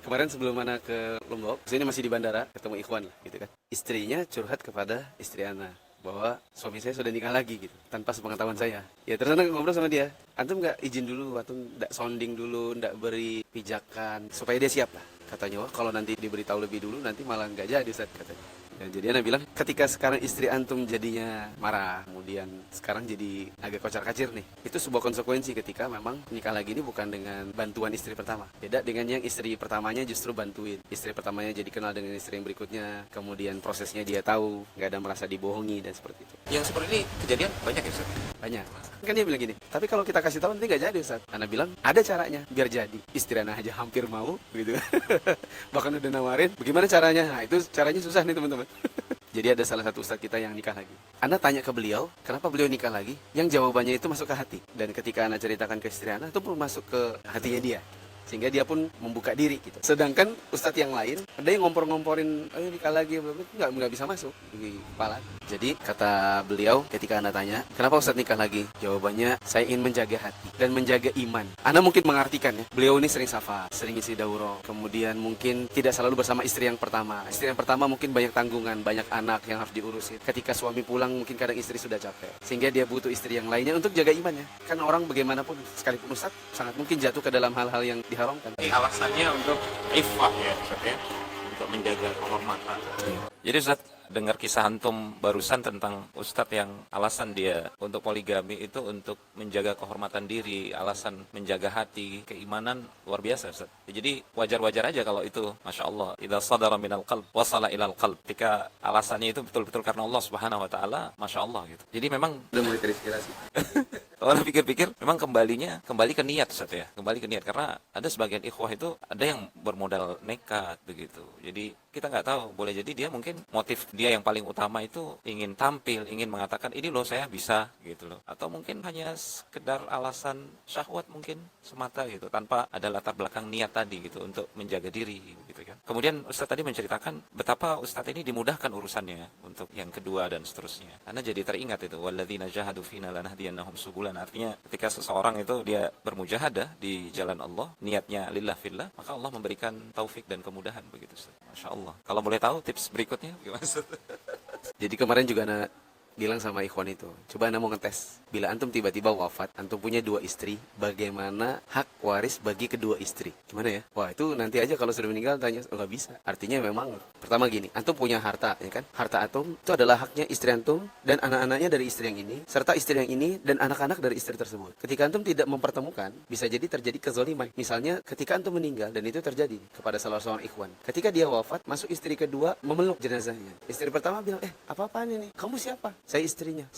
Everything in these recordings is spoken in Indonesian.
Kemarin sebelum Ana ke Lombok, sini masih di bandara, ketemu Ikhwan lah gitu kan. Istrinya curhat kepada istri Ana bahwa suami saya sudah nikah lagi gitu, tanpa sepengetahuan saya. Ya terus Ana ngobrol sama dia, antum nggak izin dulu, antum nggak sounding dulu, nggak beri pijakan supaya dia siap lah. Katanya, wah kalau nanti diberitahu lebih dulu nanti malah nggak jadi Ustaz katanya. Ya, jadi Ana bilang, ketika sekarang istri antum jadinya marah, kemudian sekarang jadi agak kocar-kacir nih, itu sebuah konsekuensi ketika memang nikah lagi ini bukan dengan bantuan istri pertama. Beda dengan yang istri pertamanya justru bantuin. Istri pertamanya jadi kenal dengan istri yang berikutnya, kemudian prosesnya dia tahu, nggak ada merasa dibohongi dan seperti itu. Yang seperti ini kejadian banyak ya Ustaz? Banyak. Kan dia bilang gini, tapi kalau kita kasih tahu nanti nggak jadi Ustaz. Ana bilang, ada caranya biar jadi. Istri Ana aja hampir mau, gitu. Bahkan udah nawarin, bagaimana caranya? Nah itu caranya susah nih teman-teman. Jadi ada salah satu ustadz kita yang nikah lagi. Ana tanya ke beliau, kenapa beliau nikah lagi? Yang jawabannya itu masuk ke hati. Dan ketika Ana ceritakan ke istri Ana, itu pun masuk ke hatinya dia. Sehingga dia pun membuka diri gitu. Sedangkan ustadz yang lain, ada yang ngompor-ngomporin, ayo nikah lagi, nggak bisa masuk di kepala. Jadi kata beliau ketika Ana tanya, kenapa ustadz nikah lagi? Jawabannya, saya ingin menjaga hati dan menjaga iman. Ana mungkin mengartikan ya, beliau ini sering safar, sering isi daurah, kemudian mungkin tidak selalu bersama istri yang pertama. Istri yang pertama mungkin banyak tanggungan, banyak anak yang harus diurusin. Ketika suami pulang mungkin kadang istri sudah capek, sehingga dia butuh istri yang lainnya untuk jaga imannya. Kan orang bagaimanapun, sekalipun ustadz, sangat mungkin jatuh ke dalam hal-hal yang diharamkan. Ini alasannya untuk iffah ya Ustaz ya, untuk menjaga kehormatan. Jadi Ustaz, dengar kisah antum barusan tentang Ustadz yang alasan dia untuk poligami itu untuk menjaga kehormatan diri, alasan menjaga hati, keimanan, luar biasa Ustaz. Jadi wajar-wajar aja kalau itu, Masya Allah, idza sadara minal qalb wasala ilal qalb. Ketika alasannya itu betul-betul karena Allah Subhanahu Wa Taala, Masya Allah gitu. Jadi memang Udah mulai terinspirasi. kalau pikir-pikir memang kembali ke niat Ustaz ya, kembali ke niat, karena ada sebagian ikhwah itu ada yang bermodal nekat begitu. Jadi kita nggak tahu, boleh jadi dia mungkin motif dia yang paling utama itu ingin tampil, ingin mengatakan ini loh saya bisa gitu loh, atau mungkin hanya sekedar alasan syahwat mungkin semata gitu, tanpa ada latar belakang niat tadi gitu untuk menjaga diri gitu kan. Kemudian Ustaz tadi menceritakan betapa Ustaz ini dimudahkan urusannya untuk yang kedua dan seterusnya, karena jadi teringat itu walladzina jahadu fina lanahdiyannahum subulan. Artinya ketika seseorang itu dia bermujahadah di jalan Allah, niatnya lillah fillah, maka Allah memberikan taufik dan kemudahan begitu Ustaz. Masya Allah. Kalau boleh tahu tips berikutnya gimana Ustaz? Jadi kemarin juga Ana bilang sama ikhwan itu, coba Anda mau ngetes, bila antum tiba-tiba wafat, antum punya 2 istri, bagaimana hak waris bagi kedua istri? Gimana ya? Wah itu nanti aja kalau sudah meninggal tanya, oh nggak bisa. Artinya memang, pertama gini, antum punya harta, ya kan? Harta antum itu adalah haknya istri antum dan anak-anaknya dari istri yang ini, serta istri yang ini dan anak-anak dari istri tersebut. Ketika antum tidak mempertemukan, bisa jadi terjadi kezaliman. Misalnya ketika antum meninggal, dan itu terjadi kepada salah seorang ikhwan. Ketika dia wafat, masuk istri kedua memeluk jenazahnya. Istri pertama bilang, apa-apaan ini? Kamu siapa? Saya istrinya.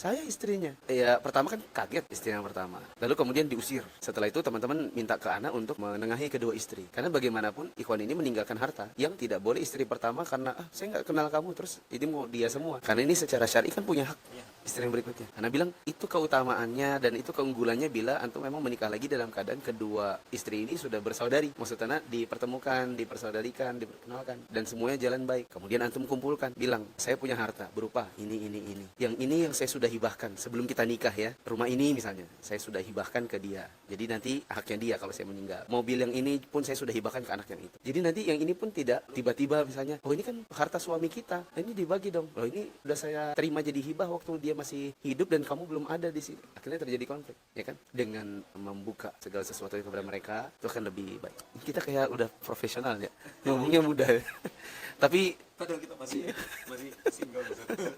Ya pertama kan kaget istri yang pertama. Lalu kemudian diusir. Setelah itu teman-teman minta ke anak untuk menengahi kedua istri. Karena bagaimanapun ikhwan ini meninggalkan harta yang tidak boleh istri pertama karena saya nggak kenal kamu terus ini mau dia semua. Karena ini secara syar'i kan punya hak istri yang berikutnya. Anak bilang itu keutamaannya dan itu keunggulannya bila antum memang menikah lagi dalam keadaan kedua istri ini sudah bersaudari. Maksudnya dipertemukan, dipersaudarikan, diperkenalkan dan semuanya jalan baik. Kemudian antum kumpulkan, bilang saya punya harta berupa ini. Yang ini yang saya sudah hibahkan sebelum kita nikah ya. Rumah ini misalnya saya sudah hibahkan ke dia. Jadi nanti haknya dia kalau saya meninggal. Mobil yang ini pun saya sudah hibahkan ke anak yang itu. Jadi nanti yang ini pun tidak tiba-tiba misalnya, oh ini kan harta suami kita, ini dibagi dong. Oh ini udah saya terima jadi hibah waktu dia masih hidup dan kamu belum ada di sini. Akhirnya terjadi konflik, ya kan? Dengan membuka segala sesuatu kepada mereka itu akan lebih baik. Kita kayak udah profesional ya, ngomongnya mudah. Tapi Padahal kita masih single.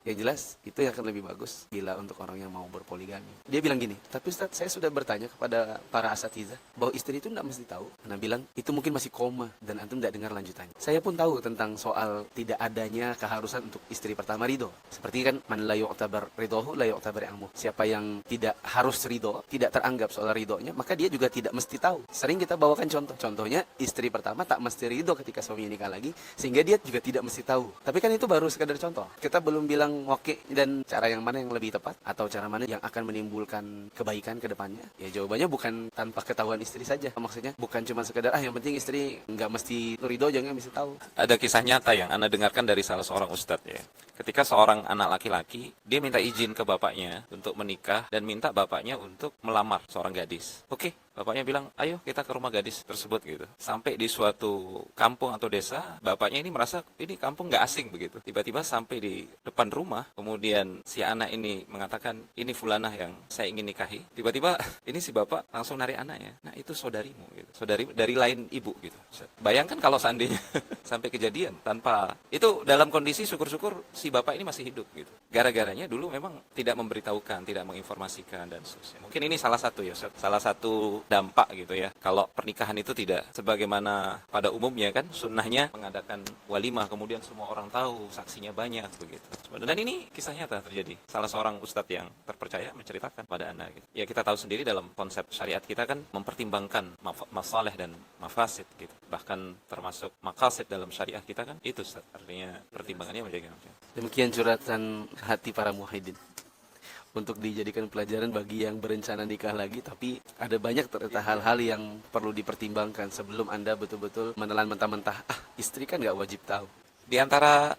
yang jelas itu yang akan lebih bagus bila untuk orang yang mau berpoligami. Dia bilang gini, tapi Ustaz saya sudah bertanya kepada para asatidzah bahwa istri itu tidak mesti tahu. Nah bilang itu mungkin masih koma dan antum tidak dengar lanjutannya. Saya pun tahu tentang soal tidak adanya keharusan untuk istri pertama ridho. Seperti kan man la yu'tabar ridhohu la yu'tabar ilmu. Siapa yang tidak harus ridho, tidak teranggap soal ridhonya, maka dia juga tidak mesti tahu. Sering kita bawakan contoh. Contohnya istri pertama tak mesti ridho ketika suaminya nikah lagi, sehingga dia juga tidak mesti tahu. Tapi kan itu baru sekadar contoh. Kita belum bilang oke dan cara yang mana yang lebih tepat atau cara mana yang akan menimbulkan kebaikan ke depannya. Ya jawabannya bukan tanpa ketahuan istri saja. Maksudnya bukan cuma sekedar yang penting istri nggak mesti ridho, jangan mesti tahu. Ada kisah nyata yang Anda dengarkan dari salah seorang ustadz ya. Ketika seorang anak laki-laki, dia minta izin ke bapaknya untuk menikah dan minta bapaknya untuk melamar seorang gadis. Oke, bapaknya bilang, ayo kita ke rumah gadis tersebut gitu. Sampai di suatu kampung atau desa, bapaknya ini merasa ini kampung nggak asing begitu. Tiba-tiba sampai di depan rumah, kemudian si anak ini mengatakan, ini fulanah yang saya ingin nikahi. Tiba-tiba ini si bapak langsung narik anaknya. Nah itu saudarimu gitu. Saudari dari lain ibu gitu. Bayangkan kalau seandainya sampai kejadian tanpa itu dalam kondisi syukur-syukur si bapak ini masih hidup gitu. Gara-garanya dulu memang tidak memberitahukan, tidak menginformasikan dan seterusnya. Mungkin ini salah satu ya, salah satu dampak gitu ya. Kalau pernikahan itu tidak sebagaimana pada umumnya kan sunnahnya mengadakan walimah kemudian semua orang tahu, saksinya banyak begitu. Dan ini kisah nyata terjadi. Salah seorang ustadz yang terpercaya menceritakan pada anak gitu. Ya kita tahu sendiri dalam konsep syariat kita kan mempertimbangkan masalih dan mafasid gitu. Bahkan termasuk maqasid dalam syariah kita kan itu Ustaz. Artinya pertimbangannya menjadi macam. Demikian curhatan hati para muwahhidin untuk dijadikan pelajaran bagi yang berencana nikah lagi, tapi ada banyak ternyata hal-hal yang perlu dipertimbangkan sebelum Anda betul-betul menelan mentah-mentah, istri kan nggak wajib tahu. Di antara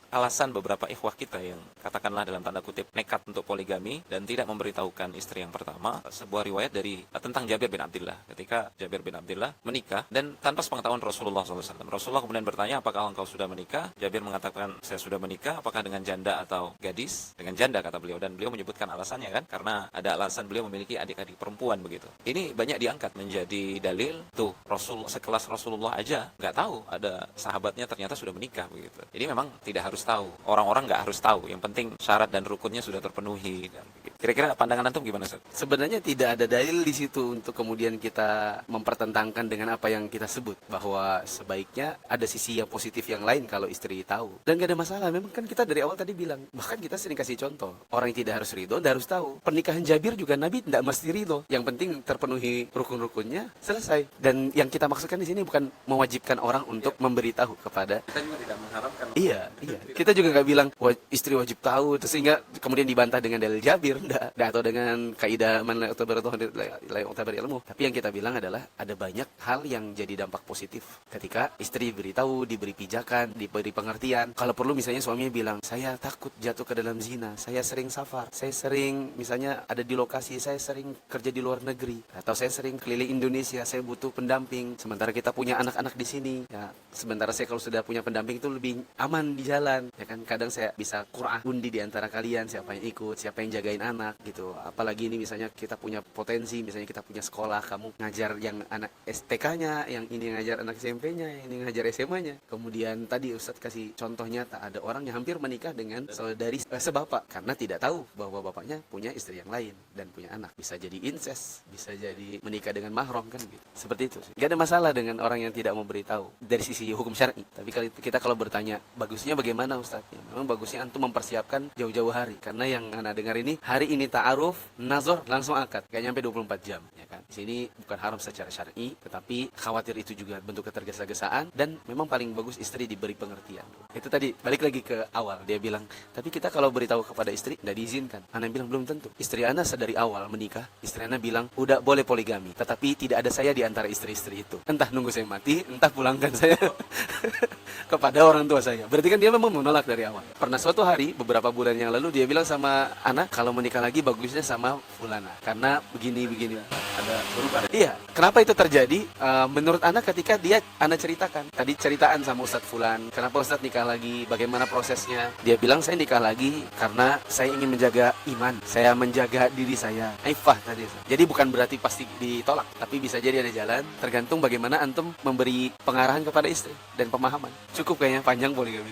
alasan beberapa ikhwah kita yang katakanlah dalam tanda kutip nekat untuk poligami dan tidak memberitahukan istri yang pertama, sebuah riwayat dari tentang Jabir bin Abdullah. Ketika Jabir bin Abdullah menikah dan tanpa sepengetahuan Rasulullah SAW, Rasulullah kemudian bertanya, apakah engkau sudah menikah? Jabir mengatakan, saya sudah menikah. Apakah dengan janda atau gadis? Dengan janda kata beliau, dan beliau menyebutkan alasannya kan, karena ada alasan beliau memiliki adik-adik perempuan begitu. Ini banyak diangkat menjadi dalil tuh Rasul sekelas Rasulullah aja nggak tahu ada sahabatnya ternyata sudah menikah begitu. Jadi memang tidak harus tahu, orang-orang nggak harus tahu, yang penting syarat dan rukunnya sudah terpenuhi dan begitu. Kira-kira pandangan antum gimana Ustaz? Sebenarnya tidak ada dalil di situ untuk kemudian kita mempertentangkan dengan apa yang kita sebut, bahwa sebaiknya ada sisi yang positif yang lain kalau istri tahu, dan gak ada masalah. Memang kan kita dari awal tadi bilang, bahkan kita sering kasih contoh, orang yang tidak harus ridho tidak harus tahu. Pernikahan Jabir juga Nabi tidak mesti ridho, yang penting terpenuhi rukun-rukunnya, selesai. Dan yang kita maksudkan di sini bukan mewajibkan orang untuk memberitahu kepada. Kita juga tidak mengharapkan. Iya. Kita juga nggak bilang istri wajib tahu, terus sehingga kemudian dibantah dengan dalil Jabir, enggak, atau dengan kaidah man la yu'tabar ilmu. Tapi yang kita bilang adalah ada banyak hal yang jadi dampak positif ketika istri diberitahu, diberi pijakan, diberi pengertian. Kalau perlu misalnya suaminya bilang, saya takut jatuh ke dalam zina, saya sering safar, saya sering misalnya ada di lokasi, saya sering kerja di luar negeri, atau saya sering keliling Indonesia, saya butuh pendamping. Sementara kita punya anak-anak di sini, ya. Sementara saya kalau sudah punya pendamping itu lebih aman di jalan, ya kan. Kadang saya bisa Qur'an undi di antara kalian, siapa yang ikut, siapa yang jagain anak gitu. Apalagi ini misalnya kita punya potensi, misalnya kita punya sekolah, kamu ngajar yang anak STK-nya, yang ini ngajar anak SMP-nya, yang ini ngajar SMA-nya. Kemudian tadi Ustadz kasih contoh nyata, ada orang yang hampir menikah dengan saudari sebapak karena tidak tahu bahwa bapaknya punya istri yang lain dan punya anak. Bisa jadi incest, bisa jadi menikah dengan mahram kan gitu. Seperti itu sih. Gak ada masalah dengan orang yang tidak memberitahu dari sisi hukum syar'i. Tapi kalau bertanya, bagusnya bagaimana Ustadz? Ya, memang bagusnya antum mempersiapkan jauh-jauh hari, karena yang anak dengar ini hari ini ta'aruf, nazar, langsung akad, gak nyampe 24 jam, ya kan. Di sini bukan haram secara syar'i, tetapi khawatir itu juga bentuk ketergesa-gesaan, dan memang paling bagus istri diberi pengertian. Itu tadi balik lagi ke awal, dia bilang, tapi kita kalau beritahu kepada istri tidak diizinkan. Ana bilang belum tentu. Istri Ana sedari awal menikah, istri Ana bilang udah boleh poligami, tetapi tidak ada saya di antara istri-istri itu. Entah nunggu saya mati, entah pulangkan saya kepada orang tua saya. Berarti kan dia memang menolak dari awal. Pernah suatu hari beberapa bulan yang lalu dia bilang sama anak, kalau menikah lagi bagusnya sama fulana, karena begini ada berubah. Iya, kenapa itu terjadi? Menurut anak ketika anak ceritakan tadi ceritaan sama Ustadz Fulan, kenapa Ustadz nikah lagi, bagaimana prosesnya, dia bilang saya nikah lagi karena saya ingin menjaga iman, saya menjaga diri saya, aifah tadi. Jadi bukan berarti pasti ditolak, tapi bisa jadi ada jalan, tergantung bagaimana antum memberi pengarahan kepada istri dan pemahaman. Cukup kayaknya panjang poligami.